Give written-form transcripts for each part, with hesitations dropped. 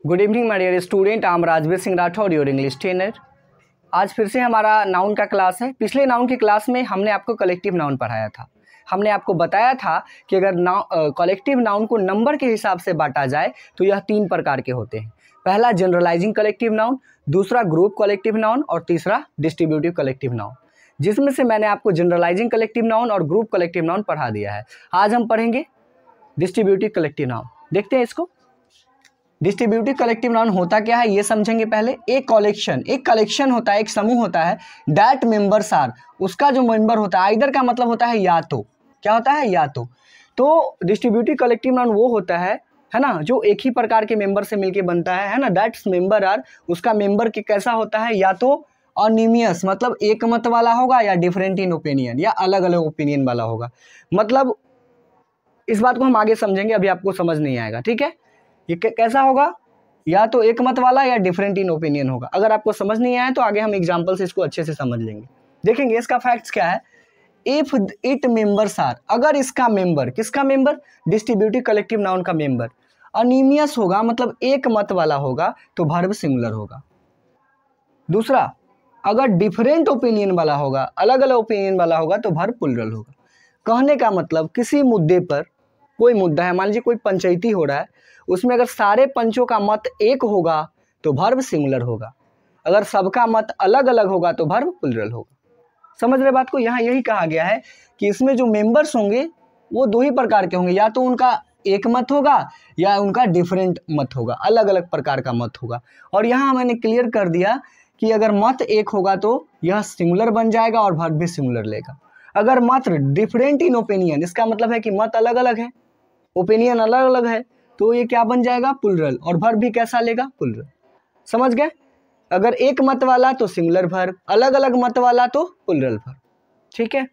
Good evening my dear student, I am Rajveer Singh Rathore, your English trainer. आज फिर से हमारा नाउन का क्लास है। पिछले नाउन की क्लास में हमने आपको कलेक्टिव नाउन पढ़ाया था। हमने आपको बताया था कि अगर कलेक्टिव नाउन को नंबर के हिसाब से बांटा जाए तो यह तीन प्रकार के होते हैं। पहला जनरलाइजिंग कलेक्टिव नाउन, दूसरा ग्रुप कलेक्टिव नाउन और तीसरा डिस्ट्रीब्यूटिव कलेक्टिव नाउन, जिसमें से मैंने आपको जनरलाइजिंग कलेक्टिव नाउन और ग्रुप कलेक्टिव नाउन पढ़ा दिया है। आज हम पढ़ेंगे डिस्ट्रीब्यूटिव कलेक्टिव नाउन। देखते हैं इसको। डिस्ट्रीब्यूटिव कलेक्टिव नाउन होता क्या है ये समझेंगे। पहले एक कलेक्शन होता है, एक समूह होता है। दैट मेंबर्स आर, उसका जो मेंबर होता है, आइदर का मतलब होता है या तो, क्या होता है या तो डिस्ट्रीब्यूटिव कलेक्टिव नाउन वो होता है ना, जो एक ही प्रकार के मेंबर से मिलके बनता है ना। दैट्स मेंबर आर, उसका मेंबर के कैसा होता है, या तो अनिमियस मतलब एक मत वाला होगा, या डिफरेंट इन ओपिनियन या अलग अलग ओपिनियन वाला होगा। मतलब इस बात को हम आगे समझेंगे, अभी आपको समझ नहीं आएगा, ठीक है। ये कैसा होगा, या तो एक मत वाला या डिफरेंट इन ओपिनियन होगा। अगर आपको समझ नहीं आया तो आगे हम एग्जांपल से इसको अच्छे से समझ लेंगे। देखेंगे इसका फैक्ट्स क्या है। इफ इट मेंबर्स आर, अगर इसका मेंबर, किसका मेंबर, डिस्ट्रीब्यूटिव कलेक्टिव नाउन का मेंबर अनिमियस होगा मतलब एक मत वाला होगा तो वर्ब सिंगुलर होगा। दूसरा, अगर डिफरेंट ओपिनियन वाला होगा, अलग अलग ओपिनियन वाला होगा तो वर्ब प्लूरल होगा। कहने का मतलब किसी मुद्दे पर, कोई मुद्दा है, मान लीजिए कोई पंचायती हो रहा है, उसमें अगर सारे पंचों का मत एक होगा तो वर्ब सिंगुलर होगा। अगर सबका मत अलग अलग होगा तो वर्ब प्लूरल होगा। समझ रहे बात को। यहाँ यही कहा गया है कि इसमें जो मेंबर्स होंगे वो दो ही प्रकार के होंगे, या तो उनका एक मत होगा या उनका डिफरेंट मत होगा, अलग अलग प्रकार का मत होगा। और यहाँ मैंने क्लियर कर दिया कि अगर मत एक होगा तो यह सिंगुलर बन जाएगा और वर्ब भी सिंगुलर लेगा। अगर मत डिफरेंट इन ओपिनियन, इसका मतलब है कि मत अलग अलग है, ओपिनियन अलग अलग है, तो ये क्या बन जाएगा, प्लूरल, और वर्ब भी कैसा लेगा, प्लूरल। समझ गए। अगर एक मत वाला तो सिंगुलर वर्ब, अलग अलग मत वाला तो प्लूरल वर्ब, ठीक है।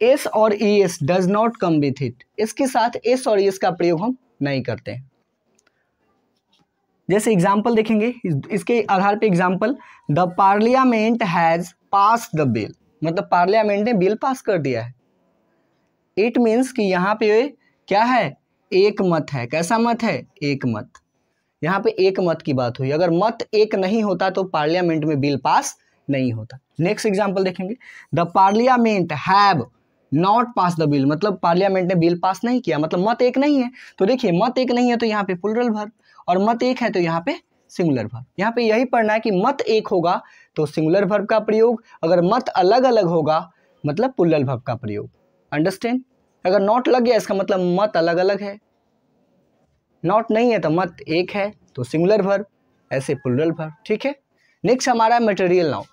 एस और ES does not come with it, इसके साथ एस और ईएस का प्रयोग हम नहीं करते हैं। जैसे एग्जाम्पल देखेंगे, इसके आधार पे example, the parliament has passed the bill, मतलब पार्लियामेंट ने बिल पास कर दिया है। इट मीन्स कि यहाँ पे क्या है, एक मत है। कैसा मत है, एक मत। यहाँ पे एक मत की बात हुई। अगर मत एक नहीं होता तो पार्लियामेंट में बिल पास नहीं होता। नेक्स्ट एग्जांपल देखेंगे, the parliament have not pass the bill, मतलब पार्लियामेंट ने बिल पास नहीं किया, मतलब मत एक नहीं है। तो देखिए मत एक नहीं है तो यहाँ पे प्लूरल वर्ब, और मत एक है तो यहाँ पे सिंगुलर वर्ब। यहाँ पे यही पढ़ना है कि मत एक होगा तो सिंगुलर वर्ब का प्रयोग, अगर मत अलग अलग होगा मतलब प्लूरल वर्ब का प्रयोग। अंडरस्टैंड। अगर नॉट लग गया इसका मतलब मत अलग अलग है, नॉट नहीं है तो मत एक है तो सिंगुलर वर्ब, ऐसे प्लूरल वर्ब, ठीक है। नेक्स्ट हमारा है मटेरियल नाउन।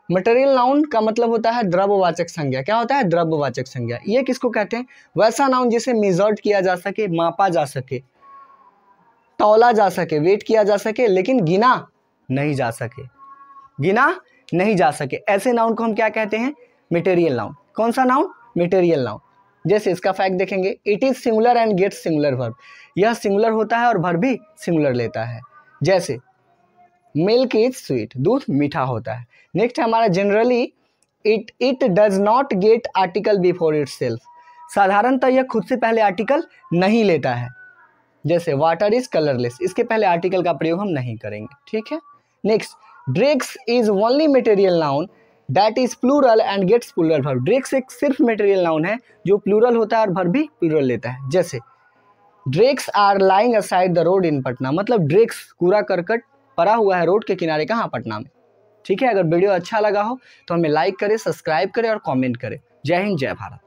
मटेरियल नाउन का मतलब होता है द्रव्यवाचक संज्ञा। क्या होता है, द्रव्यवाचक संज्ञा। ये किसको कहते हैं, वैसा नाउन जिसे मेजर्ड किया जा सके, मापा जा सके, तौला जा सके, वेट किया जा सके, लेकिन गिना नहीं जा सके, गिना नहीं जा सके। ऐसे नाउन को हम क्या कहते हैं, मटेरियल नाउन। कौन सा नाउन, मटेरियल नाउन। जैसे इसका फैक्ट देखेंगे, it is singular and gets singular verb, यह सिंगुलर होता है और वर्ब भी सिंगुलर लेता है। जैसे मिल्क इज स्वीट, दूध मीठा होता है। नेक्स्ट हमारा generally, it does not gate article before itself, साधारणतः यह खुद से पहले आर्टिकल नहीं लेता है। जैसे वाटर इज कलरलेस, इसके पहले आर्टिकल का प्रयोग हम नहीं करेंगे, ठीक है। Next, drinks is only material noun that is plural and gets plural verb, drinks एक सिर्फ मटेरियल नाउन है जो प्लूरल होता है और वर्ब भी प्लूरल लेता है। जैसे drinks are lying aside the road in Patna, मतलब ड्रिंक्स कूड़ा करकट पड़ा हुआ है रोड के किनारे, कहाँ, पटना में, ठीक है। अगर वीडियो अच्छा लगा हो तो हमें लाइक करें, सब्सक्राइब करें और कमेंट करें। जय हिंद, जय भारत।